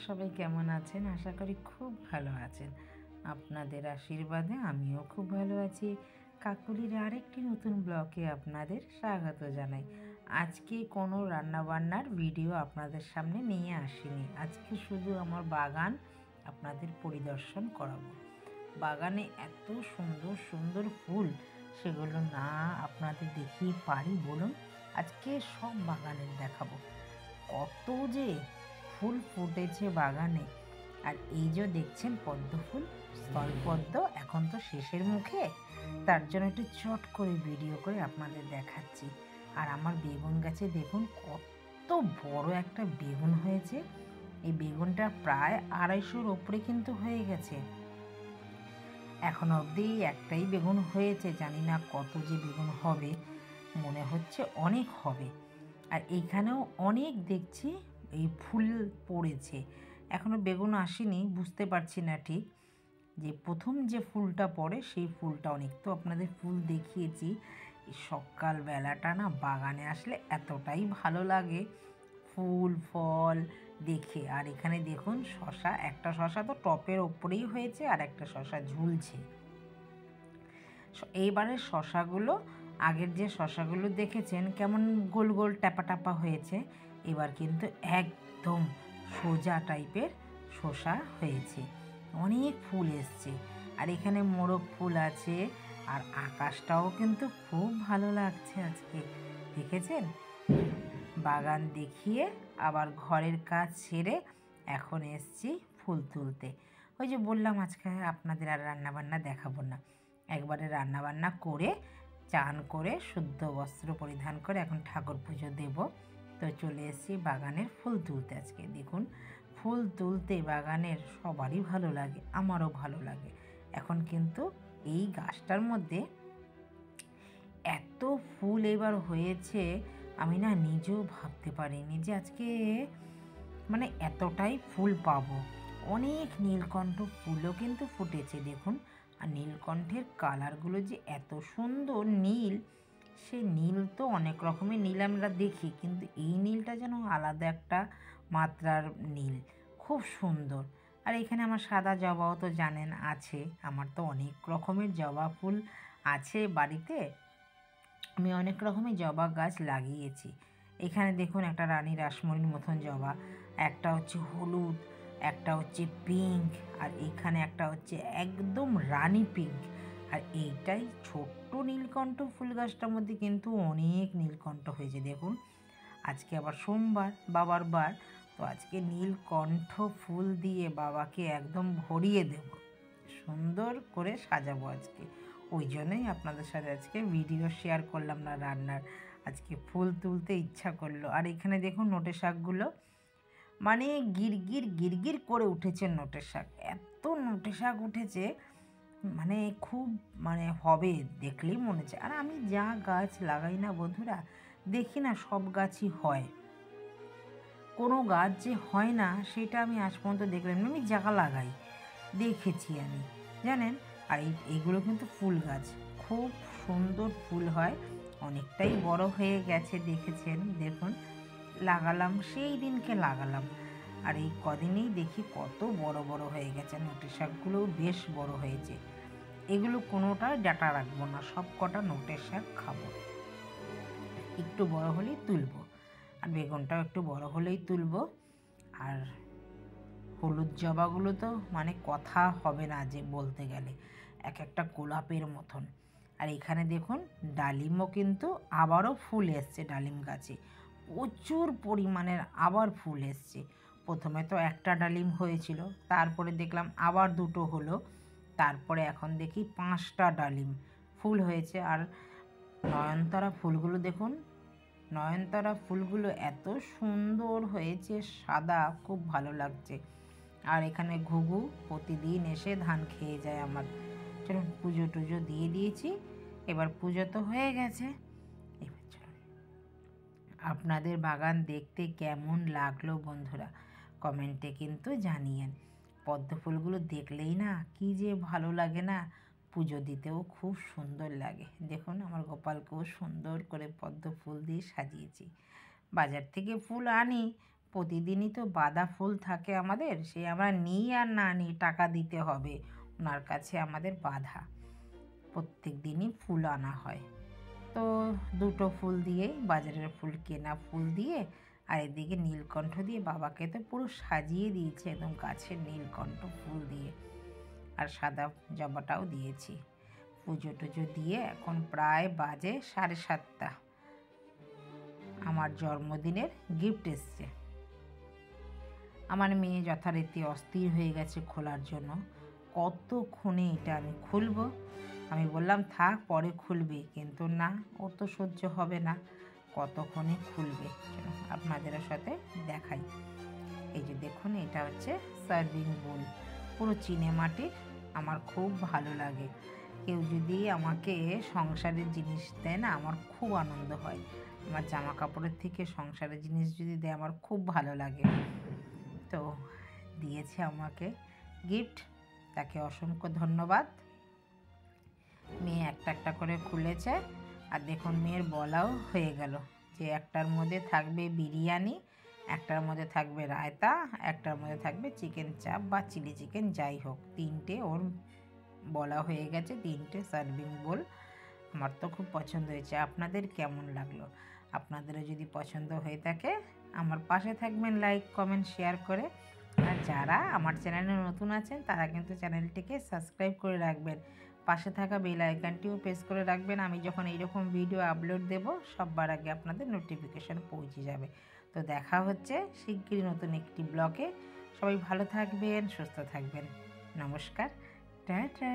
সবাই কেমন আছেন? আশা করি খুব ভালো আছেন। আপনাদের আশীর্বাদে আমিও খুব ভালো আছি। কাকলির আরেকটি নতুন ব্লগে আপনাদের স্বাগত জানাই। আজকে কোনো রান্নাবান্নার ভিডিও আপনাদের সামনে নিয়ে আসিনি। আজকে শুধু আমার বাগান আপনাদের পরিদর্শন করাবো। বাগানে এত সুন্দর সুন্দর ফুল, সেগুলো না আপনাদের দেখিয়ে পারি বলুন? আজকে সব বাগানের দেখাবো। কত যে ফুল ফুটেছে বাগানে। আর এই যে দেখছেন পদ্ম ফুল, স্থলপদ্ম এখন তো শেষের মুখে, তার জন্য একটু চট করে ভিডিও করে আপনাদের দেখাচ্ছি। আর আমার বেগুন গাছে দেখুন কত বড় একটা বেগুন হয়েছে। এই বেগুনটা প্রায় 250-র ওপরে কিন্তু হয়ে গেছে। এখন অবধি একটাই বেগুন হয়েছে, জানি না কত যে বেগুন হবে, মনে হচ্ছে অনেক হবে। আর এইখানেও অনেক দেখছি এই ফুল পড়েছে, এখনও বেগুন আসেনি, বুঝতে পারছি না ঠিক যে প্রথম যে ফুলটা পড়ে সেই ফুলটা অনেক। তো আপনাদের ফুল দেখিয়েছি। সকালবেলাটা না বাগানে আসলে এতটাই ভালো লাগে ফুল ফল দেখে। আর এখানে দেখুন শশা, একটা শশা তো টপের ওপরেই হয়েছে আর একটা শশা ঝুলছে। এইবারের শশাগুলো, আগের যে শশাগুলো দেখেছেন কেমন গোল গোল টাপা টাপা হয়েছে, এবার কিন্তু একদম সোজা টাইপের শশা হয়েছে, অনেক ফুল এসছে। আর এখানে মোরগ ফুল আছে। আর আকাশটাও কিন্তু খুব ভালো লাগছে আজকে, দেখেছেন? বাগান দেখিয়ে আবার ঘরের কাজ সেরে এখন এসছি ফুল তুলতে। ওই যে বললাম আজকে আপনাদের আর রান্নাবান্না দেখাবো না, একবারে রান্নাবান্না করে চান করে শুদ্ধ বস্ত্র পরিধান করে এখন ঠাকুর পুজো দেব। তো চলে এসেছি বাগানের ফুল তুলতে। আজকে দেখুন ফুল তুলতে বাগানের সবারই ভালো লাগে, আমারও ভালো লাগে। এখন কিন্তু এই গাছটার মধ্যে এত ফুল এবার হয়েছে, আমি না নিজেও ভাবতে পারিনি যে আজকে মানে এতটাই ফুল পাবো। অনেক নীলকণ্ঠ ফুলও কিন্তু ফুটেছে দেখুন। আর নীলকণ্ঠের কালারগুলো যে এত সুন্দর নীল, সে নীল তো অনেক রকমের নীল আমরা দেখি, কিন্তু এই নীলটা যেন আলাদা একটা মাত্রার নীল, খুব সুন্দর। আর এখানে আমার সাদা জবাও তো জানেন আছে, আমার তো অনেক রকমের জবা ফুল আছে বাড়িতে, আমি অনেক রকমের জবা গাছ লাগিয়েছি। এখানে দেখুন একটা রানী রাসমণির মতন জবা, একটা হচ্ছে হলুদ, একটা হচ্ছে পিঙ্ক, আর এখানে একটা হচ্ছে একদম রানী পিঙ্ক। আর এইটাই ছোট্ট নীলকণ্ঠ ফুল গাছটার মধ্যে কিন্তু অনেক নীলকণ্ঠ হয়েছে দেখুন। আজকে আবার সোমবার, বাবার বার, তো আজকে নীলকণ্ঠ ফুল দিয়ে বাবাকে একদম ভরিয়ে দেব, সুন্দর করে সাজাবো আজকে। ওই জন্যই আপনাদের সাথে আজকে ভিডিও শেয়ার করলাম না রান্নার, আজকে ফুল তুলতে ইচ্ছা করলো। আর এখানে দেখুন নোটে শাকগুলো, মানে গিরগির গিরগির করে উঠেছে নোটে শাক, এত নোটে শাক উঠেছে, মানে খুব মানে হবে দেখলেই মনে হচ্ছে। আর আমি যা গাছ লাগাই না বন্ধুরা, দেখি না সব গাছই হয়, কোনো গাছ যে হয় না সেটা আমি আজ পর্যন্ত দেখলাম না। আমি যা লাগাই দেখেছি আমি, জানেন। আর এইগুলো কিন্তু ফুল গাছ, খুব সুন্দর ফুল হয়, অনেকটাই বড় হয়ে গেছে দেখেছেন। দেখুন লাগালাম, সেই দিনকে লাগালাম, আর এই কদিনেই দেখি কত বড় বড় হয়ে গেছে। নোটে শাকগুলোও বেশ বড় হয়েছে। এগুলো কোনোটা ডাটা রাখবো না, সব কটা নোটের শাক খাবো, একটু বড় হলেই তুলবো। আর বেগুনটাও একটু বড় হলেই তুলবো। আর হলুদ জবাগুলো তো মানে কথা হবে না যে বলতে গেলে, এক একটা গোলাপের মতন। আর এখানে দেখুন ডালিমও কিন্তু আবারও ফুল এসছে, ডালিম গাছে প্রচুর পরিমাণের আবার ফুল এসছে। প্রথমে তো একটা ডালিম হয়েছিল, তারপরে দেখলাম আবার দুটো হলো, তারপরে এখন দেখি 5টা ডালিম ফুল হয়েছে। আর নয়নতারা ফুলগুলো দেখুন, নয়নতারা ফুলগুলো এত সুন্দর হয়েছে, সাদা, খুব ভালো লাগছে। আর এখানে ঘুঘু প্রতিদিন এসে ধান খেয়ে যায় আমার। চলুন পুজো টুজো দিয়ে দিয়েছি, এবার পুজো তো হয়ে গেছে, এবার চলুন। আপনাদের বাগান দেখতে কেমন লাগলো বন্ধুরা কমেন্টে কিন্তু জানিয়েন। পদ্ম ফুলগুলো দেখলেই না কি যে ভালো লাগে না, পুজো দিতেও খুব সুন্দর লাগে। দেখুন আমার গোপালকেও সুন্দর করে পদ্ম ফুল দিয়ে সাজিয়েছি। বাজার থেকে ফুল আনি, প্রতিদিনই তো বাঁধা ফুল থাকে আমাদের, সে আমরা নিই আর না নিই টাকা দিতে হবে, ওনার কাছে আমাদের বাধা। প্রত্যেক দিনই ফুল আনা হয়। তো দুটো ফুল দিয়েই, বাজারের ফুল, কেনা ফুল দিয়ে, আর এদিকে নীলকণ্ঠ দিয়ে বাবাকে তো পুরো সাজিয়ে দিয়েছে একদম গাছের নীলকণ্ঠ ফুল দিয়ে, আর সাদা জবাটাও দিয়েছি। পুজো টুজো দিয়ে এখন প্রায় বাজে 7:30। আমার জন্মদিনের গিফট এসছে। আমার মেয়ে যথারীতি অস্থির হয়ে গেছে খোলার জন্য, কতক্ষণে এটা আমি খুলবো। আমি বললাম থাক পরে খুলবি, কিন্তু না, ও তো সহ্য হবে না, কতক্ষণে খুলবে। আপনাদের সাথে দেখাই। এই যে দেখুন, এটা হচ্ছে সার্ভিং বোল, পুরো চিনে মাটির। আমার খুব ভালো লাগে, কেউ যদি আমাকে সংসারের জিনিস দেয় না, আমার খুব আনন্দ হয়। আমার জামা কাপড়ের থেকে সংসারের জিনিস যদি দেয় আমার খুব ভালো লাগে। তো দিয়েছে আমাকে গিফট, তাকে অসংখ্য ধন্যবাদ। মেয়ে একটা একটা করে খুলেছে, আর দেখুন মেয়ের বলাও হয়ে গেল যে একটার মধ্যে থাকবে বিরিয়ানি, একটার মধ্যে থাকবে রায়তা, একটার মধ্যে থাকবে চিকেন চাপ বা চিলি চিকেন, যাই হোক, 3টে ওর বলা হয়ে গেছে, 3টে সার্ভিং বোল। আমার তো খুব পছন্দ হয়েছে। আপনাদের কেমন লাগলো? আপনাদেরও যদি পছন্দ হয়ে থাকে আমার পাশে থাকবেন লাইক কমেন্ট শেয়ার করে। আর যারা আমার চ্যানেলে নতুন আছেন তারা কিন্তু চ্যানেলটিকে সাবস্ক্রাইব করে রাখবেন, পাশে থাকা বেল আইকনটিও প্রেস করে রাখবেন। আমি যখন এইরকম ভিডিও আপলোড দেব সবার আগে আপনাদের নোটিফিকেশান পৌঁছে যাবে। তো দেখা হচ্ছে শিগগিরই নতুন একটি ব্লগে। সবাই ভালো থাকবেন, সুস্থ থাকবেন। নমস্কার, টাটা।